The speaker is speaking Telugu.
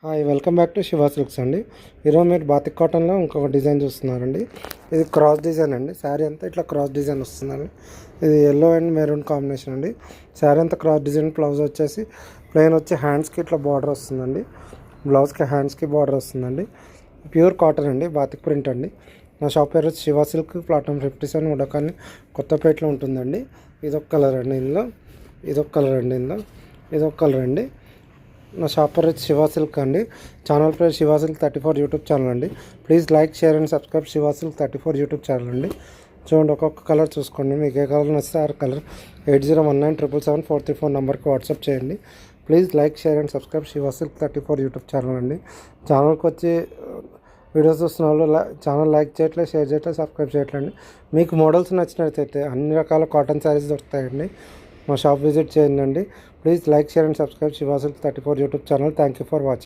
Hi welcome back to Shiva silks అండి. ఈరోజు మీరు బాతిక్ కాటన్లో ఇంకొక డిజైన్ చూస్తున్నారండి. ఇది క్రాస్ డిజైన్ అండి. శారీ అంతా ఇట్లా క్రాస్ డిజైన్ వస్తుందండి. ఇది ఎల్లో అండ్ మెరూన్ కాంబినేషన్ అండి. శారీ అంతా క్రాస్ డిజైన్, బ్లౌజ్ వచ్చేసి ప్లెయిన్ వచ్చి హ్యాండ్స్కి ఇట్లా బార్డర్ వస్తుందండి. బ్లౌజ్కి హ్యాండ్స్కి బార్డర్ వస్తుందండి. ప్యూర్ కాటన్ అండి, బాతిక్ ప్రింట్ అండి. నా షాప్ పేరు శివ సిల్క్, ప్లాట్ఫామ్ 57 ఉడకాని కొత్తపేటలో ఉంటుందండి. ఇదొక కలర్ అండి ఇందులో, ఇదొక కలర్ అండి ఇందులో, ఇదొక కలర్ అండి. నా షాప్ పేరు శివ సిల్క్ అండి. ఛానల్ పేరు శివ సిల్క్ 34 యూట్యూబ్ ఛానల్ అండి. Please like, share and subscribe Shiva silk 34 YouTube channel అండి. చూడండి, ఒక్కొక్క కలర్ చూసుకోండి. మీకు ఏ కలర్ నచ్చితే ఆ కలర్ 8019777434 నెంబర్కి వాట్సాప్ చేయండి. Please like, share and subscribe Shiva silk 34 YouTube channel అండి. ఛానల్కి వచ్చి వీడియోస్ చూస్తున్న వాళ్ళు ఛానల్ లైక్ చేయట్లేదు, షేర్ చేయట్లేదు, సబ్స్క్రైబ్ చేయట్లేండి. మీకు మోడల్స్ నచ్చినట్లయితే అన్ని రకాల కాటన్ శారీస్ దొరుకుతాయండి. మా షాప్ విజిట్ చేయండి. Please like, share and subscribe Shiva silk 34 YouTube channel. Thank you for watching.